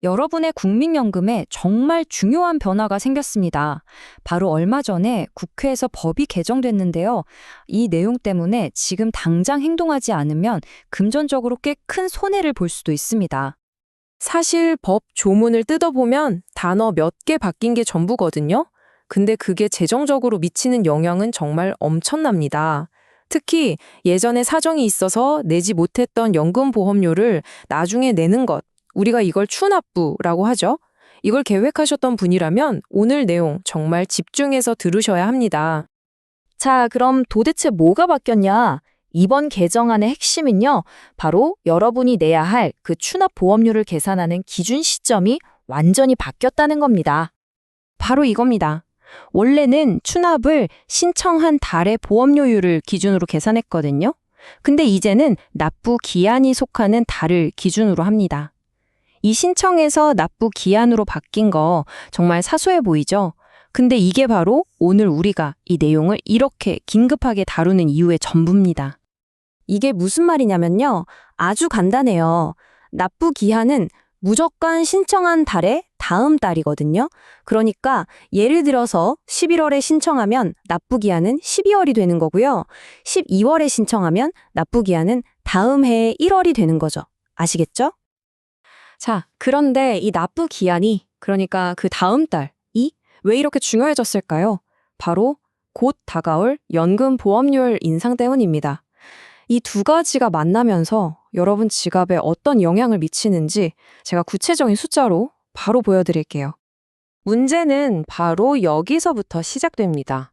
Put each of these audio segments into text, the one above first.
여러분의 국민연금에 정말 중요한 변화가 생겼습니다. 바로 얼마 전에 국회에서 법이 개정됐는데요. 이 내용 때문에 지금 당장 행동하지 않으면 금전적으로 꽤 큰 손해를 볼 수도 있습니다. 사실 법 조문을 뜯어보면 단어 몇 개 바뀐 게 전부거든요. 근데 그게 재정적으로 미치는 영향은 정말 엄청납니다. 특히 예전에 사정이 있어서 내지 못했던 연금보험료를 나중에 내는 것, 우리가 이걸 추납부라고 하죠. 이걸 계획하셨던 분이라면 오늘 내용 정말 집중해서 들으셔야 합니다. 자, 그럼 도대체 뭐가 바뀌었냐? 이번 개정안의 핵심은요, 바로 여러분이 내야 할 그 추납 보험료를 계산하는 기준 시점이 완전히 바뀌었다는 겁니다. 바로 이겁니다. 원래는 추납을 신청한 달의 보험료율을 기준으로 계산했거든요. 근데 이제는 납부 기한이 속하는 달을 기준으로 합니다. 이 신청에서 납부 기한으로 바뀐 거 정말 사소해 보이죠? 근데 이게 바로 오늘 우리가 이 내용을 이렇게 긴급하게 다루는 이유의 전부입니다. 이게 무슨 말이냐면요. 아주 간단해요. 납부 기한은 무조건 신청한 달의 다음 달이거든요. 그러니까 예를 들어서 11월에 신청하면 납부 기한은 12월이 되는 거고요. 12월에 신청하면 납부 기한은 다음 해의 1월이 되는 거죠. 아시겠죠? 자, 그런데 이 납부 기한이, 그러니까 그 다음 달이 왜 이렇게 중요해졌을까요? 바로 곧 다가올 연금 보험료율 인상 때문입니다. 이 두 가지가 만나면서 여러분 지갑에 어떤 영향을 미치는지 제가 구체적인 숫자로 바로 보여드릴게요. 문제는 바로 여기서부터 시작됩니다.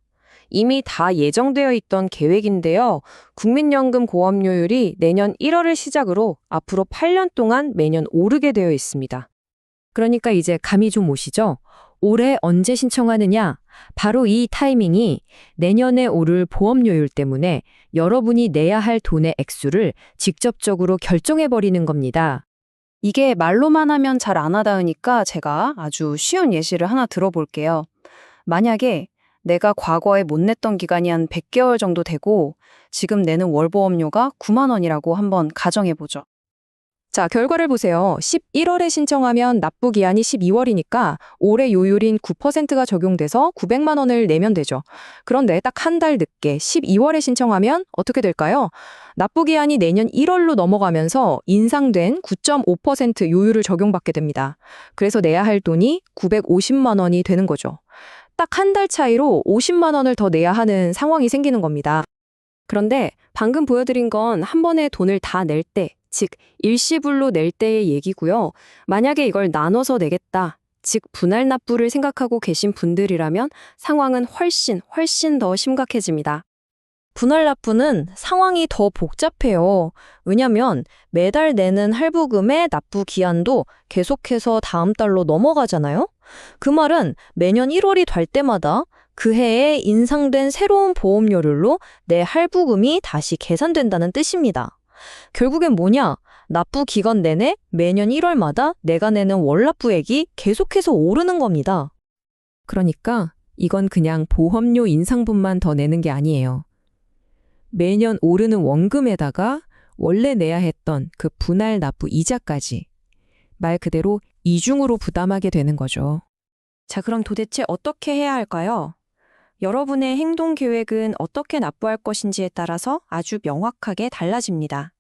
이미 다 예정되어 있던 계획인데요. 국민연금 보험료율이 내년 1월을 시작으로 앞으로 8년 동안 매년 오르게 되어 있습니다. 그러니까 이제 감이 좀 오시죠? 올해 언제 신청하느냐? 바로 이 타이밍이 내년에 오를 보험료율 때문에 여러분이 내야 할 돈의 액수를 직접적으로 결정해버리는 겁니다. 이게 말로만 하면 잘 안 와닿으니까 제가 아주 쉬운 예시를 하나 들어볼게요. 만약에 내가 과거에 못 냈던 기간이 한 100개월 정도 되고 지금 내는 월보험료가 9만 원이라고 한번 가정해보죠. 자, 결과를 보세요. 11월에 신청하면 납부 기한이 12월이니까 올해 요율인 9%가 적용돼서 900만 원을 내면 되죠. 그런데 딱 한 달 늦게 12월에 신청하면 어떻게 될까요? 납부 기한이 내년 1월로 넘어가면서 인상된 9.5% 요율을 적용받게 됩니다. 그래서 내야 할 돈이 950만 원이 되는 거죠. 딱 한 달 차이로 50만 원을 더 내야 하는 상황이 생기는 겁니다. 그런데 방금 보여드린 건 한 번에 돈을 다 낼 때, 즉 일시불로 낼 때의 얘기고요. 만약에 이걸 나눠서 내겠다, 즉 분할 납부를 생각하고 계신 분들이라면 상황은 훨씬 더 심각해집니다. 분할 납부는 상황이 더 복잡해요. 왜냐면 매달 내는 할부금의 납부 기한도 계속해서 다음 달로 넘어가잖아요. 그 말은 매년 1월이 될 때마다 그 해에 인상된 새로운 보험료율로 내 할부금이 다시 계산된다는 뜻입니다. 결국엔 뭐냐? 납부 기간 내내 매년 1월마다 내가 내는 월납부액이 계속해서 오르는 겁니다. 그러니까 이건 그냥 보험료 인상분만 더 내는 게 아니에요. 매년 오르는 원금에다가 원래 내야 했던 그 분할 납부 이자까지 말 그대로 이중으로 부담하게 되는 거죠. 자, 그럼 도대체 어떻게 해야 할까요? 여러분의 행동 계획은 어떻게 납부할 것인지에 따라서 아주 명확하게 달라집니다.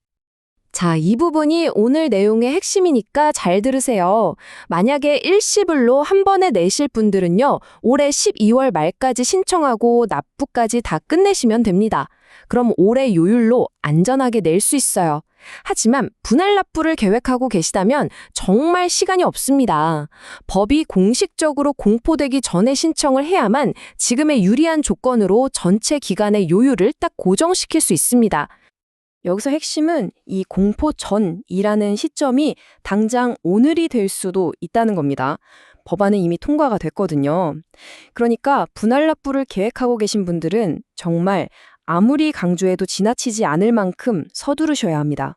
자, 이 부분이 오늘 내용의 핵심이니까 잘 들으세요. 만약에 일시불로 한 번에 내실 분들은요, 올해 12월 말까지 신청하고 납부까지 다 끝내시면 됩니다. 그럼 올해 요율로 안전하게 낼 수 있어요. 하지만 분할 납부를 계획하고 계시다면 정말 시간이 없습니다. 법이 공식적으로 공포되기 전에 신청을 해야만 지금의 유리한 조건으로 전체 기간의 요율을 딱 고정시킬 수 있습니다. 여기서 핵심은 이 공포 전이라는 시점이 당장 오늘이 될 수도 있다는 겁니다. 법안은 이미 통과가 됐거든요. 그러니까 분할 납부를 계획하고 계신 분들은 정말 아무리 강조해도 지나치지 않을 만큼 서두르셔야 합니다.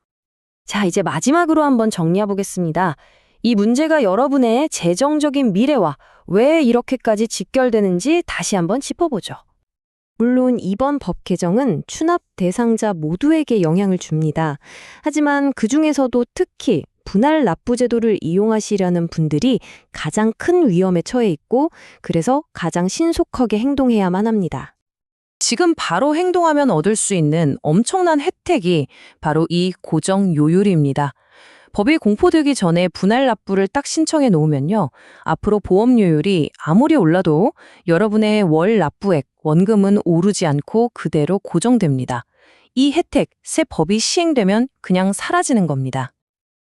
자, 이제 마지막으로 한번 정리해 보겠습니다. 이 문제가 여러분의 재정적인 미래와 왜 이렇게까지 직결되는지 다시 한번 짚어보죠. 물론 이번 법 개정은 추납 대상자 모두에게 영향을 줍니다. 하지만 그중에서도 특히 분할 납부 제도를 이용하시려는 분들이 가장 큰 위험에 처해 있고 그래서 가장 신속하게 행동해야만 합니다. 지금 바로 행동하면 얻을 수 있는 엄청난 혜택이 바로 이 고정 요율입니다. 법이 공포되기 전에 분할 납부를 딱 신청해 놓으면요. 앞으로 보험료율이 아무리 올라도 여러분의 월 납부액, 원금은 오르지 않고 그대로 고정됩니다. 이 혜택, 새 법이 시행되면 그냥 사라지는 겁니다.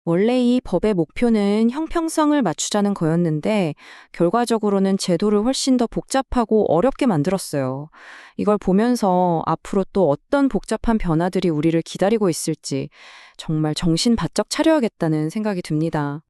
원래 이 법의 목표는 형평성을 맞추자는 거였는데 결과적으로는 제도를 훨씬 더 복잡하고 어렵게 만들었어요. 이걸 보면서 앞으로 또 어떤 복잡한 변화들이 우리를 기다리고 있을지 정말 정신 바짝 차려야겠다는 생각이 듭니다.